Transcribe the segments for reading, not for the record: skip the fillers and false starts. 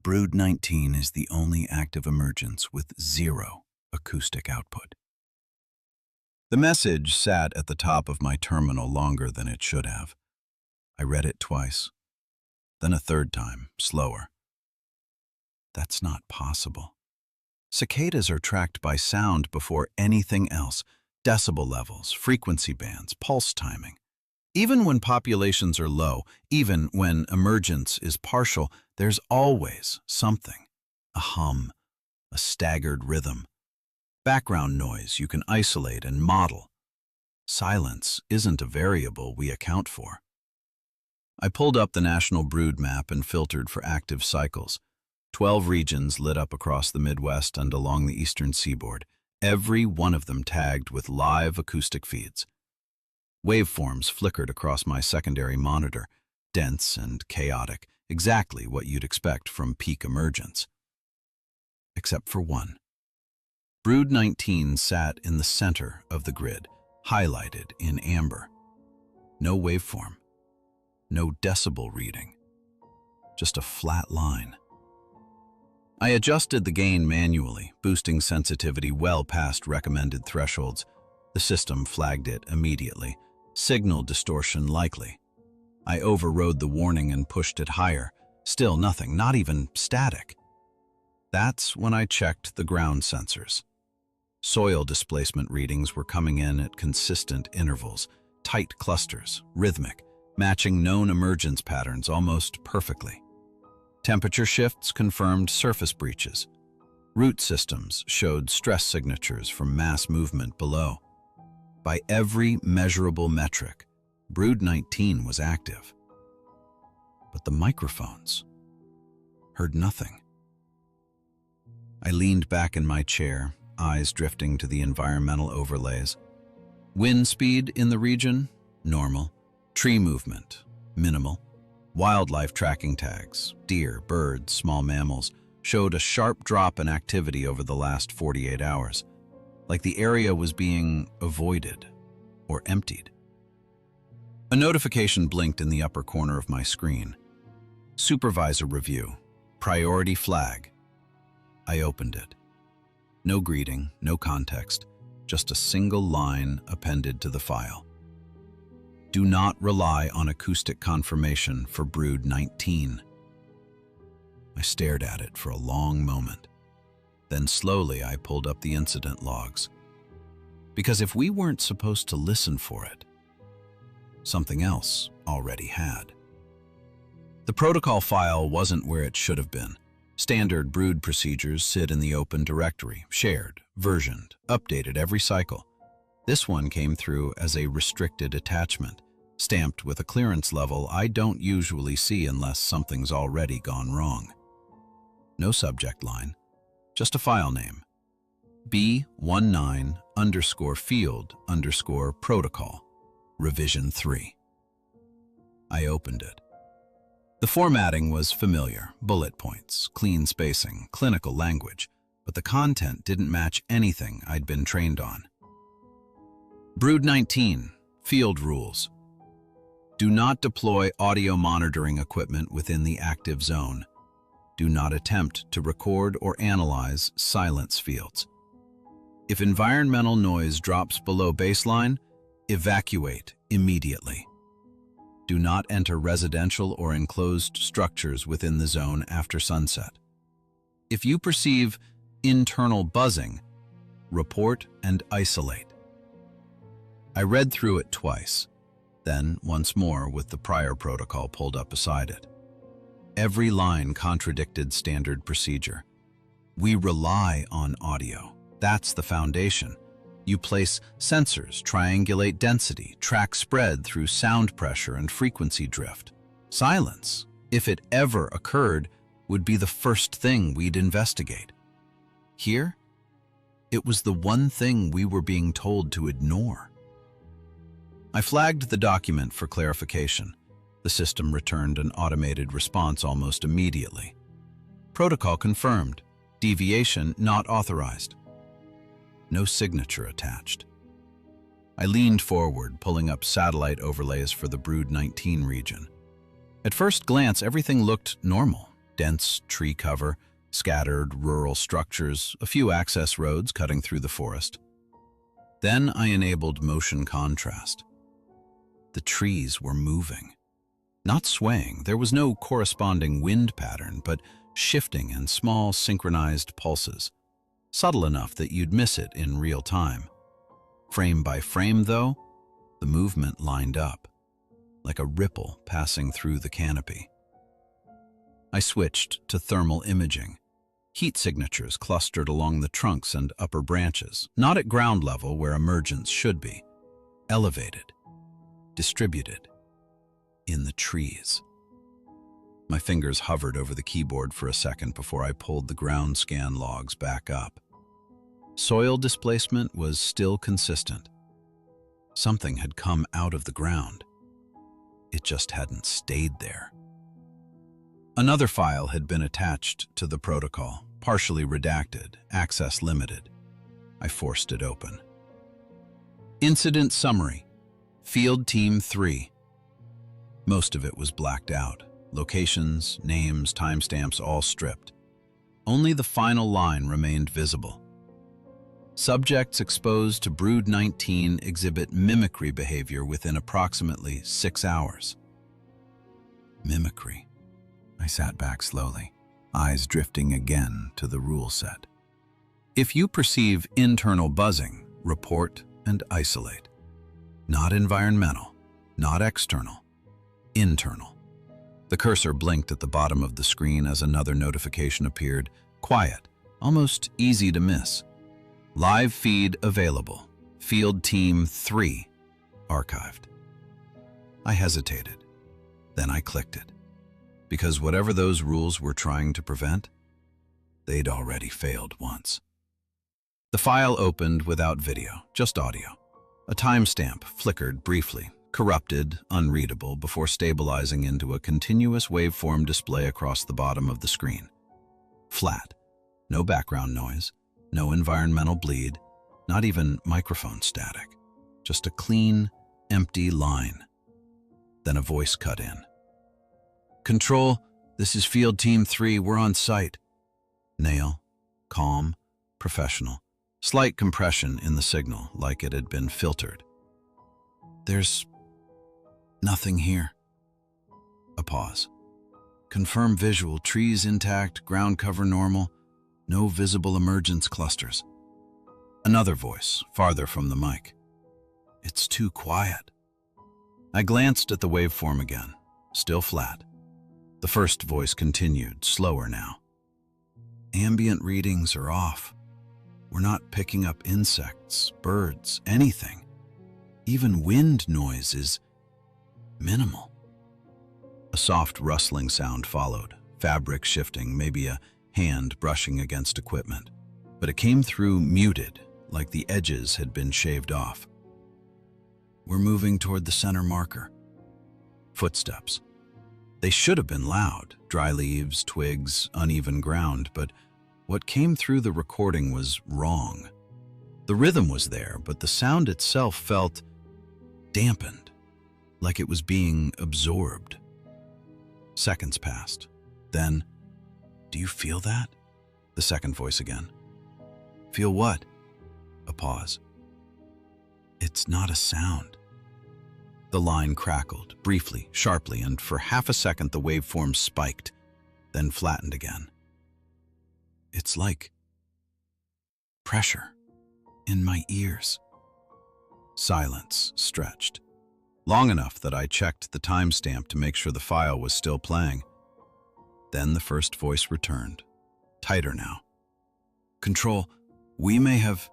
Brood 19 is the only active emergence with zero acoustic output. The message sat at the top of my terminal longer than it should have. I read it twice, then a third time, slower. That's not possible. Cicadas are tracked by sound before anything else: decibel levels, frequency bands, pulse timing. Even when populations are low, even when emergence is partial, there's always something. A hum, a staggered rhythm, background noise you can isolate and model. Silence isn't a variable we account for. I pulled up the national brood map and filtered for active cycles. 12 regions lit up across the Midwest and along the eastern seaboard, every one of them tagged with live acoustic feeds. Waveforms flickered across my secondary monitor, dense and chaotic, exactly what you'd expect from peak emergence. Except for one. Brood 19 sat in the center of the grid, highlighted in amber. No waveform, no decibel reading, just a flat line. I adjusted the gain manually, boosting sensitivity well past recommended thresholds. The system flagged it immediately. Signal distortion likely. I overrode the warning and pushed it higher. Still nothing, not even static. That's when I checked the ground sensors. Soil displacement readings were coming in at consistent intervals, tight clusters, rhythmic, matching known emergence patterns almost perfectly. Temperature shifts confirmed surface breaches. Root systems showed stress signatures from mass movement below. By every measurable metric, Brood 19 was active. But the microphones heard nothing. I leaned back in my chair, eyes drifting to the environmental overlays. Wind speed in the region, normal. Tree movement, minimal. Wildlife tracking tags, deer, birds, small mammals, showed a sharp drop in activity over the last 48 hours, like the area was being avoided or emptied. A notification blinked in the upper corner of my screen. Supervisor review, priority flag. I opened it. No greeting, no context, just a single line appended to the file. Do not rely on acoustic confirmation for Brood 19. I stared at it for a long moment. Then slowly I pulled up the incident logs. Because if we weren't supposed to listen for it, something else already had. The protocol file wasn't where it should have been. Standard brood procedures sit in the open directory, shared, versioned, updated every cycle. This one came through as a restricted attachment, stamped with a clearance level I don't usually see unless something's already gone wrong. No subject line, just a file name. B19_field_protocol, revision 3. I opened it. The formatting was familiar, bullet points, clean spacing, clinical language, but the content didn't match anything I'd been trained on. Brood 19, field rules. Do not deploy audio monitoring equipment within the active zone. Do not attempt to record or analyze silence fields. If environmental noise drops below baseline, evacuate immediately. Do not enter residential or enclosed structures within the zone after sunset. If you perceive internal buzzing, report and isolate. I read through it twice, then once more with the prior protocol pulled up beside it. Every line contradicted standard procedure. We rely on audio. That's the foundation. You place sensors, triangulate density, track spread through sound pressure and frequency drift. Silence, if it ever occurred, would be the first thing we'd investigate. Here, it was the one thing we were being told to ignore. I flagged the document for clarification. The system returned an automated response almost immediately. Protocol confirmed. Deviation not authorized. No signature attached. I leaned forward, pulling up satellite overlays for the Brood 19 region. At first glance, everything looked normal. dense tree cover, scattered rural structures, a few access roads cutting through the forest. Then I enabled motion contrast. The trees were moving. Not swaying, there was no corresponding wind pattern, but shifting in small synchronized pulses, subtle enough that you'd miss it in real time. Frame by frame, though, the movement lined up, like a ripple passing through the canopy. I switched to thermal imaging. Heat signatures clustered along the trunks and upper branches, not at ground level where emergence should be. Elevated, distributed, in the trees. My fingers hovered over the keyboard for a second before I pulled the ground scan logs back up. Soil displacement was still consistent. Something had come out of the ground. It just hadn't stayed there. Another file had been attached to the protocol, partially redacted, access limited. I forced it open. Incident summary. Field Team 3. Most of it was blacked out. Locations, names, timestamps all stripped. Only the final line remained visible. Subjects exposed to Brood 19 exhibit mimicry behavior within approximately 6 hours. Mimicry. I sat back slowly, eyes drifting again to the rule set. If you perceive internal buzzing, report and isolate. Not environmental, not external, internal. The cursor blinked at the bottom of the screen as another notification appeared, quiet, almost easy to miss. Live feed available. Field Team 3 archived. I hesitated. Then I clicked it. Because whatever those rules were trying to prevent, they'd already failed once. The file opened without video, just audio. A timestamp flickered briefly, corrupted, unreadable, before stabilizing into a continuous waveform display across the bottom of the screen. Flat. No background noise, no environmental bleed, not even microphone static. Just a clean, empty line. Then a voice cut in. Control, this is Field Team 3, we're on site. Nail, calm, professional. Slight compression in the signal, like it had been filtered. There's nothing here. A pause. Confirm visual, trees intact, ground cover normal, no visible emergence clusters. Another voice, farther from the mic. It's too quiet. I glanced at the waveform again, still flat. The first voice continued, slower now. Ambient readings are off. We're not picking up insects, birds, anything. Even wind noise is minimal. A soft rustling sound followed, fabric shifting, maybe a hand brushing against equipment. But it came through muted, like the edges had been shaved off. We're moving toward the center marker. Footsteps. They should have been loud, dry leaves, twigs, uneven ground, but what came through the recording was wrong. The rhythm was there, but the sound itself felt dampened, like it was being absorbed. Seconds passed. Then, do you feel that? The second voice again. Feel what? A pause. It's not a sound. The line crackled, briefly, sharply, and for half a second the waveform spiked, then flattened again. It's like pressure in my ears. Silence stretched, long enough that I checked the timestamp to make sure the file was still playing. Then the first voice returned, tighter now. Control, we may have...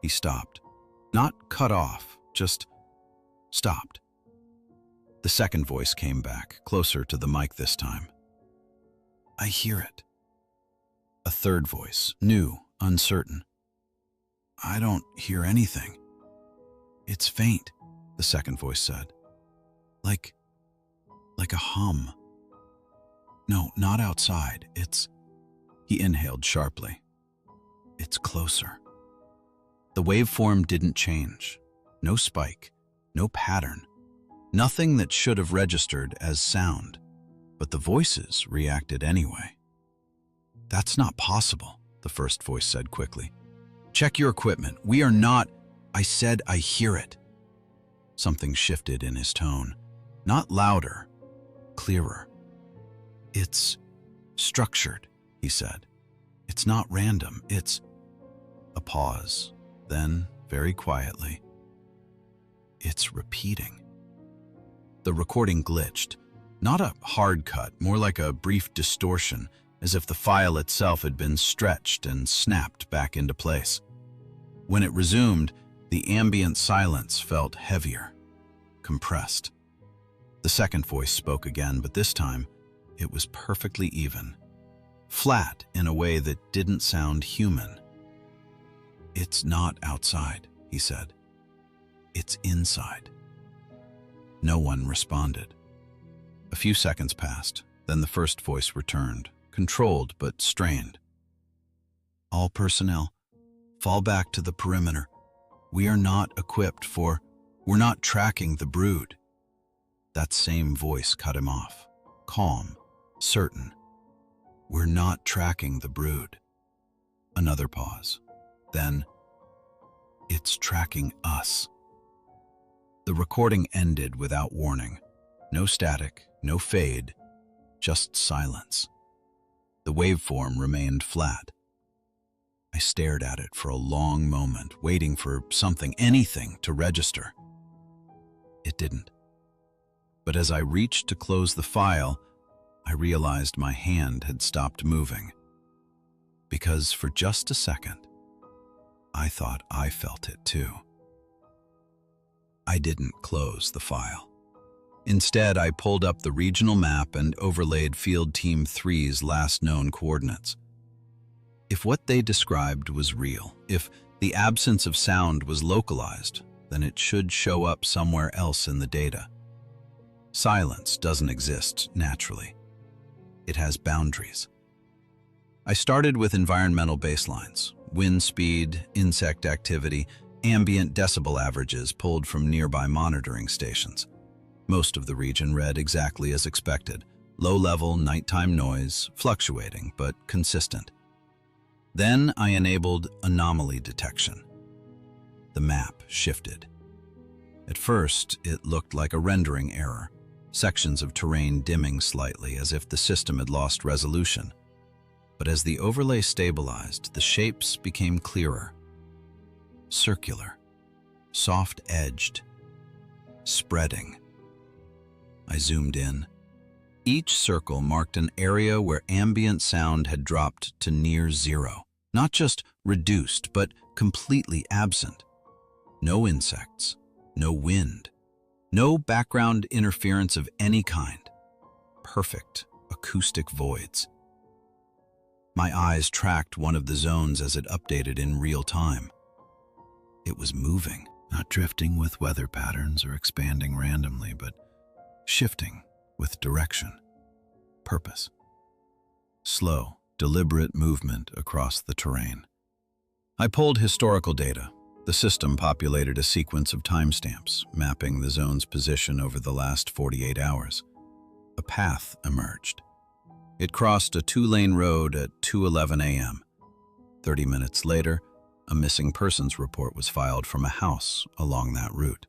He stopped. Not cut off, just stopped. The second voice came back, closer to the mic this time. I hear it. A third voice, new, uncertain. I don't hear anything. It's faint, the second voice said. Like a hum. No, not outside. He inhaled sharply. It's closer. The waveform didn't change. No spike, no pattern. Nothing that should have registered as sound. but the voices reacted anyway. "That's not possible," the first voice said quickly. "Check your equipment. We are not—" "I said I hear it." Something shifted in his tone. Not louder, clearer. "It's structured," he said. "It's not random, it's—" A pause, then, very quietly, "It's repeating." The recording glitched. Not a hard cut, more like a brief distortion, as if the file itself had been stretched and snapped back into place. When it resumed, the ambient silence felt heavier, compressed. The second voice spoke again, but this time, it was perfectly even. Flat in a way that didn't sound human. "It's not outside," he said. "It's inside." No one responded. A few seconds passed, then the first voice returned, controlled but strained. "All personnel, fall back to the perimeter. We are not equipped for— We're not tracking the brood." That same voice cut him off, calm, certain. "We're not tracking the brood." Another pause. Then, "It's tracking us." The recording ended without warning. No static, no fade, just silence. The waveform remained flat. I stared at it for a long moment, waiting for something, anything, to register. It didn't. But as I reached to close the file, I realized my hand had stopped moving. Because for just a second, I thought I felt it too. I didn't close the file. Instead, I pulled up the regional map and overlaid Field Team 3's last known coordinates. If what they described was real, if the absence of sound was localized, then it should show up somewhere else in the data. Silence doesn't exist naturally. It has boundaries. I started with environmental baselines: wind speed, insect activity, ambient decibel averages pulled from nearby monitoring stations. Most of the region read exactly as expected: low-level nighttime noise, fluctuating but consistent. Then I enabled anomaly detection. The map shifted. At first, it looked like a rendering error, sections of terrain dimming slightly as if the system had lost resolution. But as the overlay stabilized, the shapes became clearer. Circular, soft-edged, spreading. I zoomed in. Each circle marked an area where ambient sound had dropped to near zero. Not just reduced, but completely absent. No insects, no wind, no background interference of any kind. Perfect acoustic voids. My eyes tracked one of the zones as it updated in real time. It was moving, not drifting with weather patterns or expanding randomly, but shifting with direction, purpose. Slow, deliberate movement across the terrain. I pulled historical data. The system populated a sequence of timestamps, mapping the zone's position over the last 48 hours. A path emerged. It crossed a two-lane road at 2:11 a.m. 30 minutes later, a missing persons report was filed from a house along that route.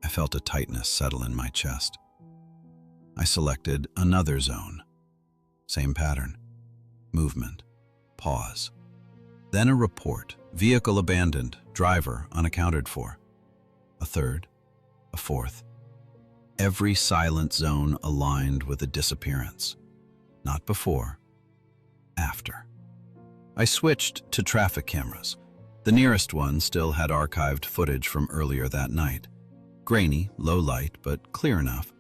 I felt a tightness settle in my chest. I selected another zone. Same pattern. Movement. Pause. Then a report. Vehicle abandoned. Driver unaccounted for. A third. A fourth. Every silent zone aligned with a disappearance. Not before. After. I switched to traffic cameras. The nearest one still had archived footage from earlier that night. Grainy, low light, but clear enough.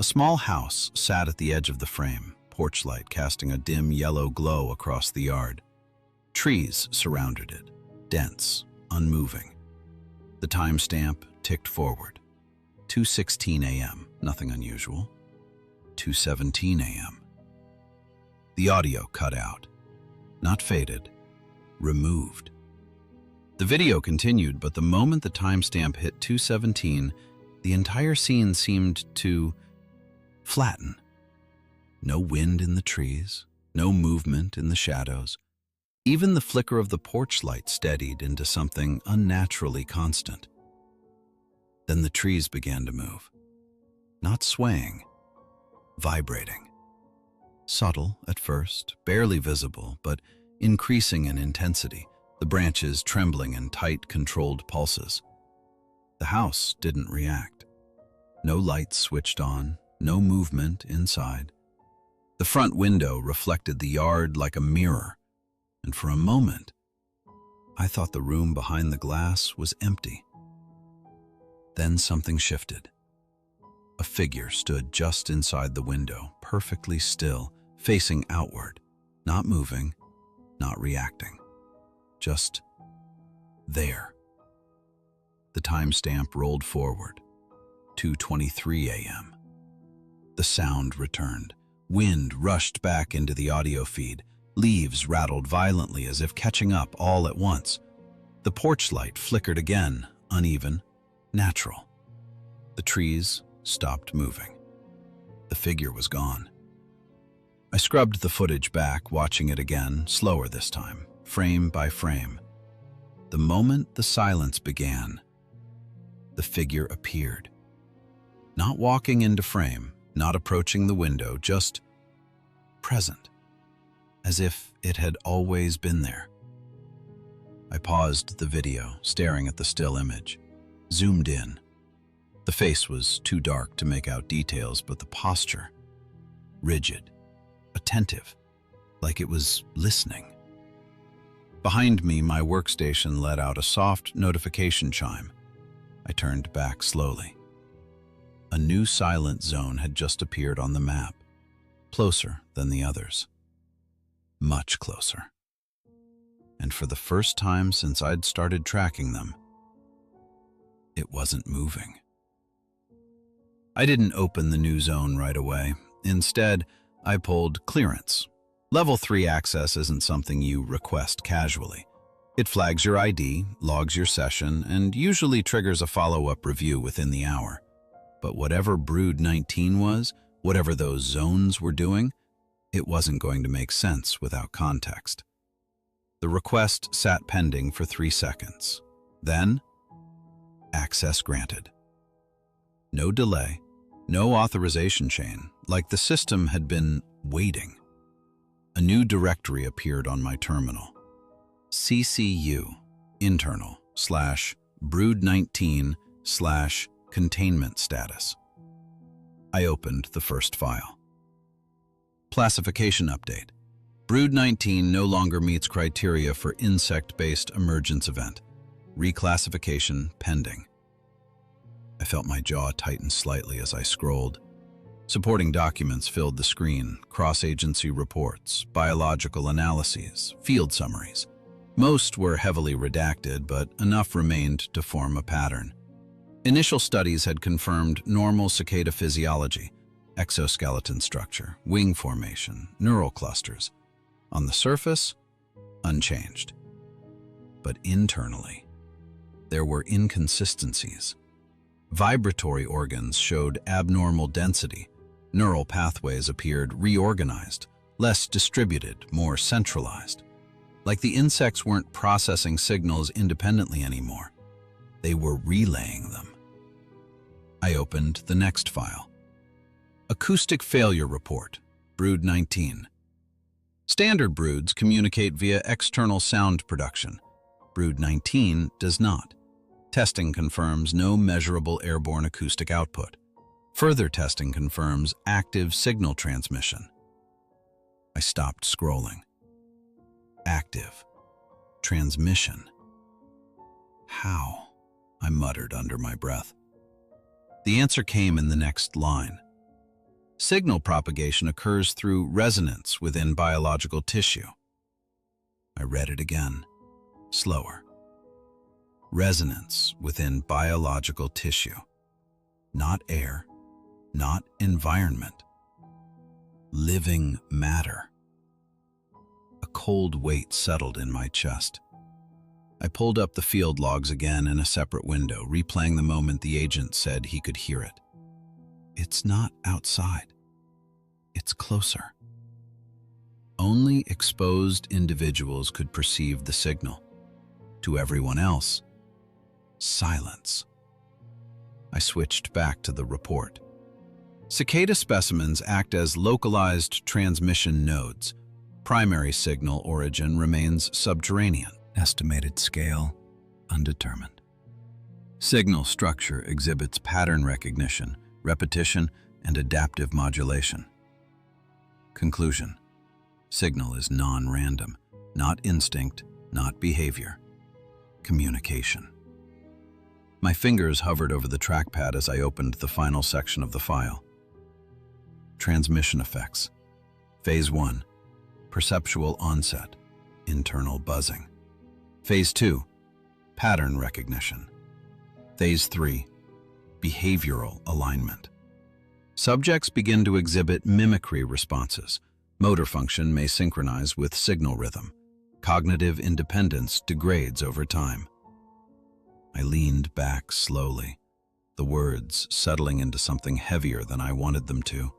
A small house sat at the edge of the frame, porch light casting a dim yellow glow across the yard. Trees surrounded it, dense, unmoving. The timestamp ticked forward. 2:16 a.m., nothing unusual. 2:17 a.m. The audio cut out. Not faded, removed. The video continued, but the moment the timestamp hit 2:17, the entire scene seemed to flatten, No wind in the trees, no movement in the shadows. Even the flicker of the porch light steadied into something unnaturally constant. Then the trees began to move. Not swaying, vibrating. Subtle at first, barely visible, but increasing in intensity, the branches trembling in tight, controlled pulses. The house didn't react. No lights switched on, no movement inside. The front window reflected the yard like a mirror, and for a moment, I thought the room behind the glass was empty. Then something shifted. A figure stood just inside the window, perfectly still, facing outward, not moving, not reacting. Just there. The timestamp rolled forward, 2:23 a.m. The sound returned. Wind rushed back into the audio feed. Leaves rattled violently as if catching up all at once. The porch light flickered again, uneven, natural. The trees stopped moving. The figure was gone. I scrubbed the footage back, watching it again, slower this time, frame by frame. The moment the silence began, the figure appeared. Not walking into frame, not approaching the window, just present, as if it had always been there. I paused the video, staring at the still image, zoomed in. The face was too dark to make out details, but the posture, rigid, attentive, like it was listening. Behind me, my workstation let out a soft notification chime. I turned back slowly. A new silent zone had just appeared on the map, closer than the others. Much closer. And for the first time since I'd started tracking them, it wasn't moving. I didn't open the new zone right away. Instead, I pulled clearance. Level 3 access isn't something you request casually. It flags your ID, logs your session, and usually triggers a follow-up review within the hour. But whatever Brood 19 was, whatever those zones were doing, it wasn't going to make sense without context. The request sat pending for 3 seconds. Then, access granted. No delay, no authorization chain, like the system had been waiting. A new directory appeared on my terminal. CCU, internal, /brood19 / containment status. I opened the first file. Classification update. Brood 19 no longer meets criteria for insect-based emergence event. Reclassification pending. I felt my jaw tighten slightly as I scrolled. Supporting documents filled the screen, cross-agency reports, biological analyses, field summaries. Most were heavily redacted, but enough remained to form a pattern. Initial studies had confirmed normal cicada physiology, exoskeleton structure, wing formation, neural clusters. On the surface, unchanged. But internally, there were inconsistencies. Vibratory organs showed abnormal density. Neural pathways appeared reorganized, less distributed, more centralized. Like the insects weren't processing signals independently anymore. They were relaying them. I opened the next file. Acoustic failure report, Brood 19. Standard broods communicate via external sound production. Brood 19 does not. Testing confirms no measurable airborne acoustic output. Further testing confirms active signal transmission. I stopped scrolling. Active. Transmission. How? I muttered under my breath. The answer came in the next line. Signal propagation occurs through resonance within biological tissue. I read it again, slower. Resonance within biological tissue. Not air, not environment. Living matter. A cold weight settled in my chest. I pulled up the field logs again in a separate window, replaying the moment the agent said he could hear it. It's not outside. It's closer. Only exposed individuals could perceive the signal. To everyone else, silence. I switched back to the report. Cicada specimens act as localized transmission nodes. Primary signal origin remains subterranean. Estimated scale, undetermined. Signal structure exhibits pattern recognition, repetition, and adaptive modulation. Conclusion. Signal is non-random, not instinct, not behavior. Communication. My fingers hovered over the trackpad as I opened the final section of the file. Transmission effects. Phase 1. Perceptual onset. Internal buzzing. Phase 2. Pattern recognition. Phase 3. Behavioral alignment. Subjects begin to exhibit mimicry responses. Motor function may synchronize with signal rhythm. Cognitive independence degrades over time. I leaned back slowly, the words settling into something heavier than I wanted them to.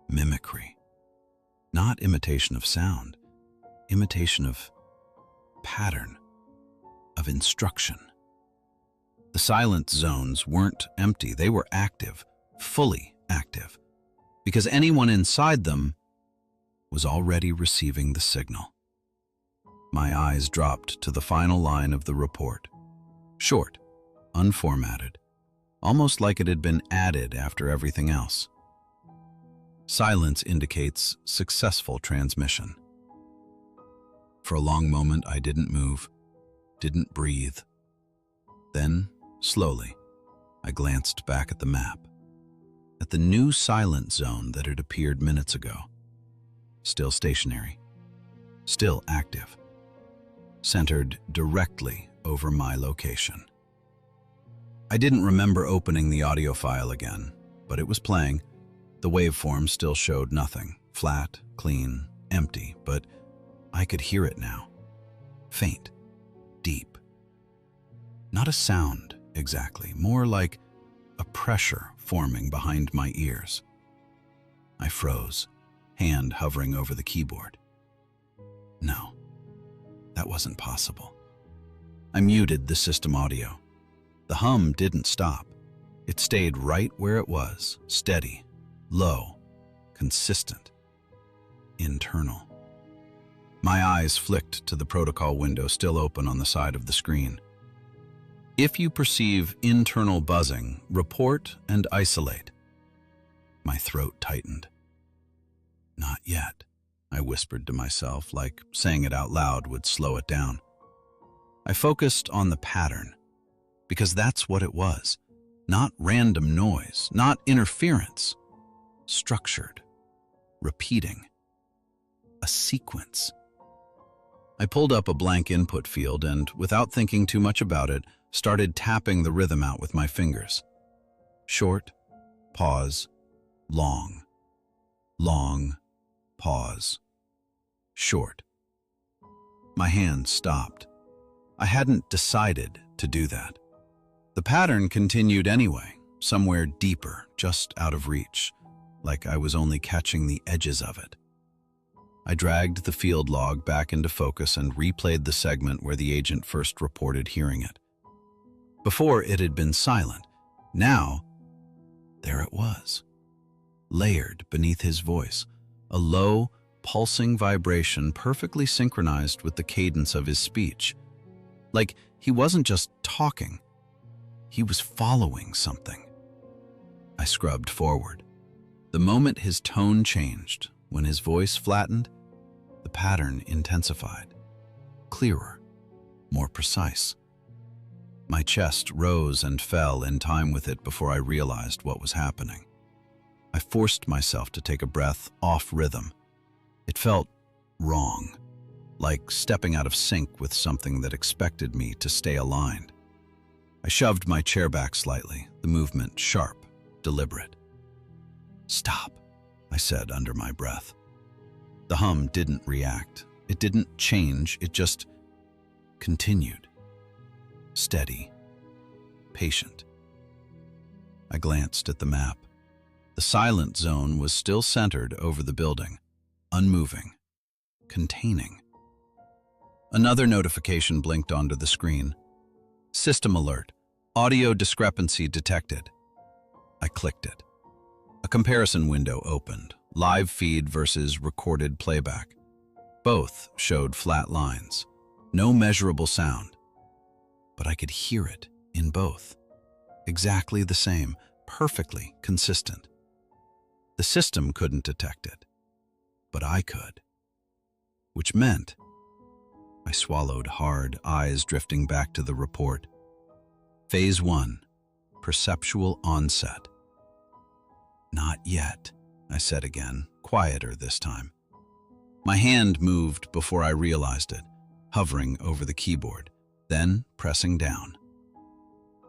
Mimicry. Not imitation of sound, imitation of pattern, of instruction. The silent zones weren't empty, they were active, fully active, because anyone inside them was already receiving the signal. My eyes dropped to the final line of the report. Short, unformatted, almost like it had been added after everything else. Silence indicates successful transmission. For a long moment, I didn't move, didn't breathe. Then, slowly, I glanced back at the map, at the new silent zone that had appeared minutes ago. Still stationary, still active, centered directly over my location. I didn't remember opening the audio file again, but it was playing. The waveform still showed nothing, flat, clean, empty, but I could hear it now. Faint, deep. Not a sound, exactly, more like a pressure forming behind my ears. I froze, hand hovering over the keyboard. No, that wasn't possible. I muted the system audio. The hum didn't stop. It stayed right where it was, steady, low, consistent, internal. My eyes flicked to the protocol window still open on the side of the screen. If you perceive internal buzzing, report and isolate. My throat tightened. Not yet, I whispered to myself, like saying it out loud would slow it down. I focused on the pattern, because that's what it was. Not random noise, not interference. Structured, repeating. A sequence. I pulled up a blank input field and, without thinking too much about it, started tapping the rhythm out with my fingers. Short, pause, long. Long, pause. Short. My hand stopped. I hadn't decided to do that. The pattern continued anyway, somewhere deeper, just out of reach, like I was only catching the edges of it. I dragged the field log back into focus and replayed the segment where the agent first reported hearing it. Before, it had been silent. Now, there it was, layered beneath his voice, a low, pulsing vibration perfectly synchronized with the cadence of his speech. Like he wasn't just talking, he was following something. I scrubbed forward. The moment his tone changed, when his voice flattened, the pattern intensified. Clearer, more precise. My chest rose and fell in time with it before I realized what was happening. I forced myself to take a breath off rhythm. It felt wrong, like stepping out of sync with something that expected me to stay aligned. I shoved my chair back slightly, the movement sharp, deliberate. "Stop," I said under my breath. The hum didn't react. It didn't change, it just continued. Steady, patient. I glanced at the map. The silent zone was still centered over the building, unmoving, containing. Another notification blinked onto the screen. System alert. Audio discrepancy detected. I clicked it. A comparison window opened. Live feed versus recorded playback. Both showed flat lines. No measurable sound. But I could hear it in both. Exactly the same, perfectly consistent. The system couldn't detect it, but I could. Which meant I swallowed hard, eyes drifting back to the report. Phase 1, perceptual onset. Not yet, I said again, quieter this time. My hand moved before I realized it, hovering over the keyboard, then pressing down.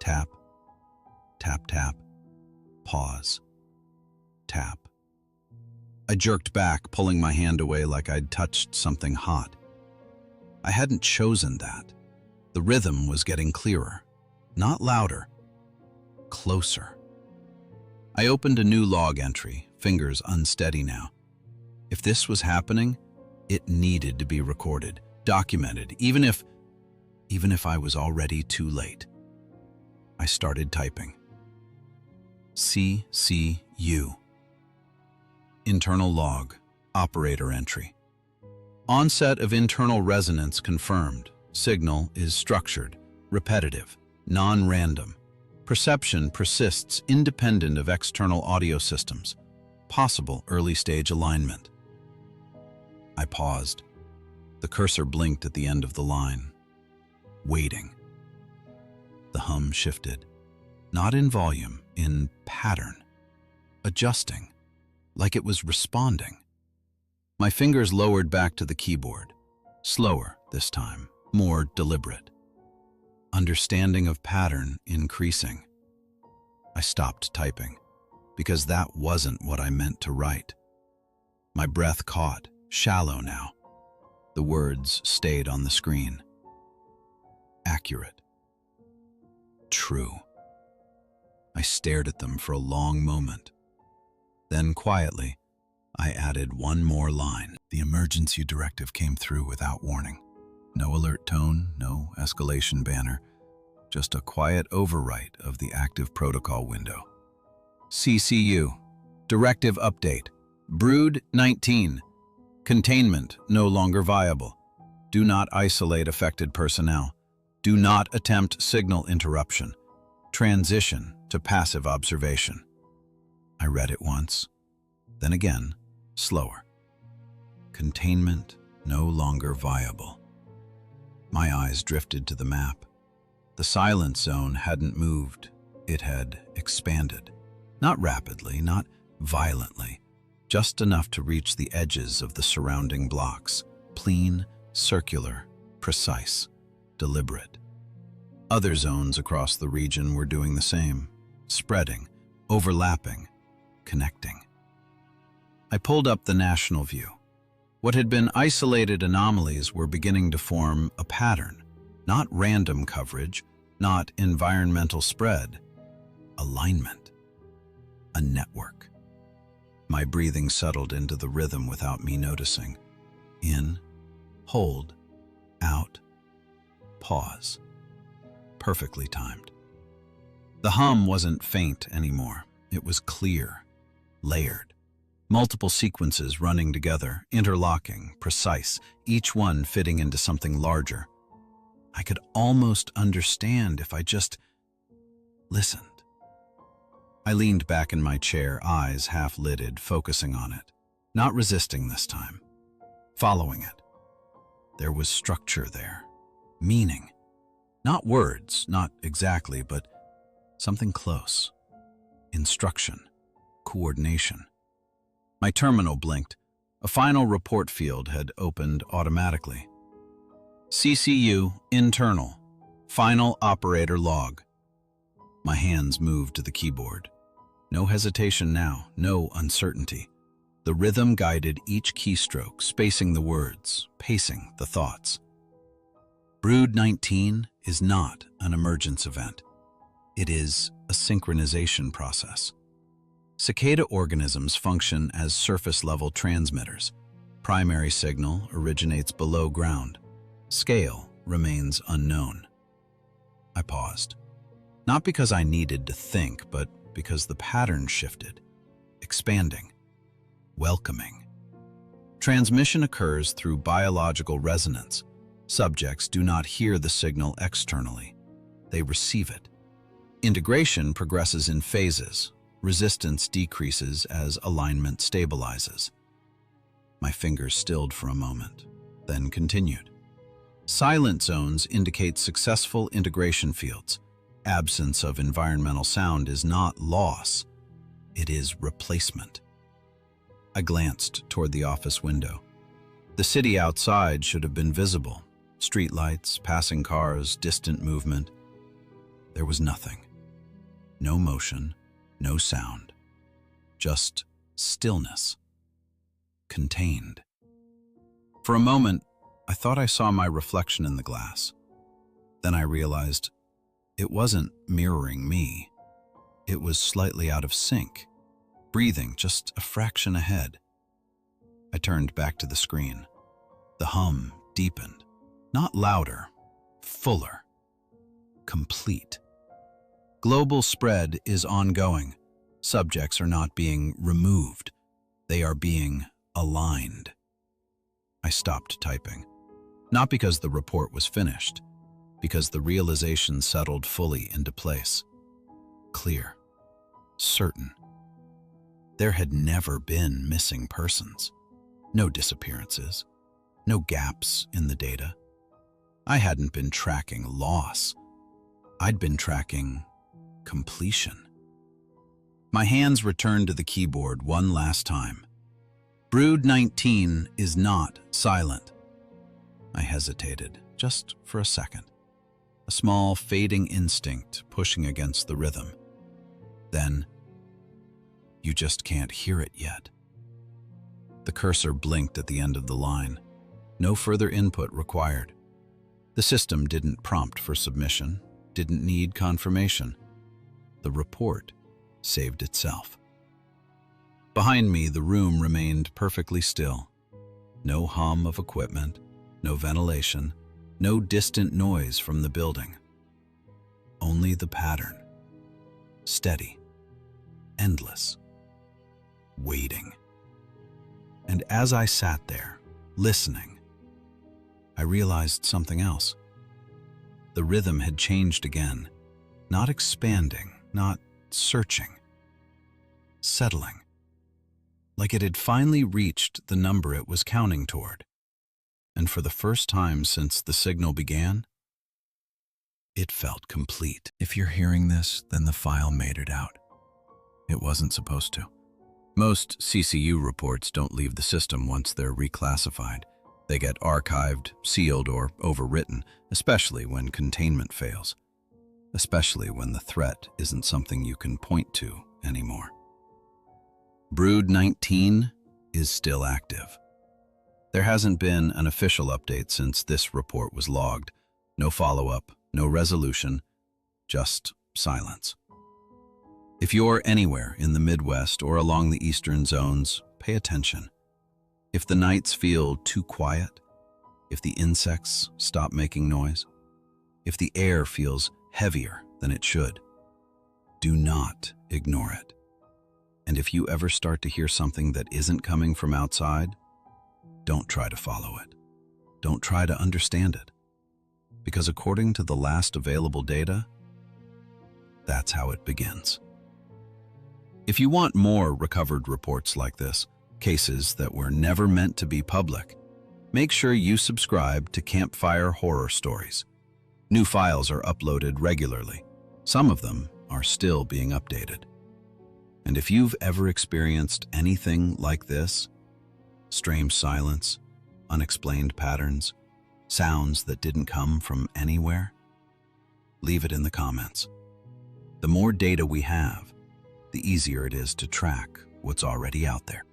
Tap, tap, tap, pause, tap. I jerked back, pulling my hand away like I'd touched something hot. I hadn't chosen that. The rhythm was getting clearer, not louder, closer. I opened a new log entry, fingers unsteady now. If this was happening, it needed to be recorded, documented, even if I was already too late. I started typing. CCU. Internal log, operator entry. Onset of internal resonance confirmed. Signal is structured, repetitive, non-random. Perception persists independent of external audio systems. Possible early-stage alignment. I paused. The cursor blinked at the end of the line. Waiting. The hum shifted. Not in volume, in pattern. Adjusting. Like it was responding. My fingers lowered back to the keyboard. Slower this time, more deliberate. Understanding of pattern increasing. I stopped typing, because that wasn't what I meant to write. My breath caught, shallow now. The words stayed on the screen. Accurate. True. I stared at them for a long moment. Then quietly, I added one more line. The emergency directive came through without warning. No alert tone, no escalation banner, just a quiet overwrite of the active protocol window. CCU, directive update, Brood 19, containment no longer viable. Do not isolate affected personnel. Do not attempt signal interruption. Transition to passive observation. I read it once, then again, slower. Containment no longer viable. My eyes drifted to the map. The silent zone hadn't moved. It had expanded. Not rapidly, not violently, just enough to reach the edges of the surrounding blocks. Clean, circular, precise, deliberate. Other zones across the region were doing the same, spreading, overlapping, connecting. I pulled up the national view. What had been isolated anomalies were beginning to form a pattern, not random coverage, not environmental spread, alignment, a network. My breathing settled into the rhythm without me noticing. In, hold, out, pause. Perfectly timed. The hum wasn't faint anymore. It was clear, layered. Multiple sequences running together, interlocking, precise, each one fitting into something larger. I could almost understand if I just listened. I leaned back in my chair, eyes half-lidded, focusing on it. Not resisting this time. Following it. There was structure there. Meaning. Not words, not exactly, but something close. Instruction. Coordination. My terminal blinked. A final report field had opened automatically. CCU, internal. Final operator log. My hands moved to the keyboard. No hesitation now, no uncertainty. The rhythm guided each keystroke, spacing the words, pacing the thoughts. Brood 19 is not an emergence event. It is a synchronization process. Cicada organisms function as surface-level transmitters. Primary signal originates below ground. Scale remains unknown. I paused. Not because I needed to think, but because the pattern shifted, expanding, welcoming. Transmission occurs through biological resonance. Subjects do not hear the signal externally. They receive it. Integration progresses in phases. Resistance decreases as alignment stabilizes. My fingers stilled for a moment, then continued. Silent zones indicate successful integration fields. Absence of environmental sound is not loss, it is replacement. I glanced toward the office window. The city outside should have been visible. Streetlights, passing cars, distant movement. There was nothing. No motion, no sound. Just stillness. Contained. For a moment, I thought I saw my reflection in the glass. Then I realized it wasn't mirroring me. It was slightly out of sync, breathing just a fraction ahead. I turned back to the screen. The hum deepened. Not louder, fuller, complete. Global spread is ongoing. Subjects are not being removed. They are being aligned. I stopped typing. Not because the report was finished, because the realization settled fully into place. Clear. Certain. There had never been missing persons. No disappearances. No gaps in the data. I hadn't been tracking loss. I'd been tracking completion. My hands returned to the keyboard one last time. Brood 19 is not silent. I hesitated, just for a second. A small, fading instinct pushing against the rhythm. Then, you just can't hear it yet. The cursor blinked at the end of the line. No further input required. The system didn't prompt for submission, didn't need confirmation. The report saved itself. Behind me, the room remained perfectly still. No hum of equipment, no ventilation, no distant noise from the building. Only the pattern. Steady. Endless. Waiting. And as I sat there, listening, I realized something else. The rhythm had changed again, not expanding, not searching, settling, like it had finally reached the number it was counting toward. And for the first time since the signal began, it felt complete. If you're hearing this, then the file made it out. It wasn't supposed to. Most CCU reports don't leave the system once they're reclassified. They get archived, sealed, or overwritten, especially when containment fails. Especially when the threat isn't something you can point to anymore. Brood 19 is still active. There hasn't been an official update since this report was logged. No follow-up, no resolution, just silence. If you're anywhere in the Midwest or along the eastern zones, pay attention. If the nights feel too quiet, if the insects stop making noise, if the air feels heavier than it should, do not ignore it. And if you ever start to hear something that isn't coming from outside, don't try to follow it. Don't try to understand it. Because according to the last available data, that's how it begins. If you want more recovered reports like this, cases that were never meant to be public, make sure you subscribe to Campfire Horror Stories. New files are uploaded regularly. Some of them are still being updated. And if you've ever experienced anything like this, strange silence, unexplained patterns, sounds that didn't come from anywhere, leave it in the comments. The more data we have, the easier it is to track what's already out there.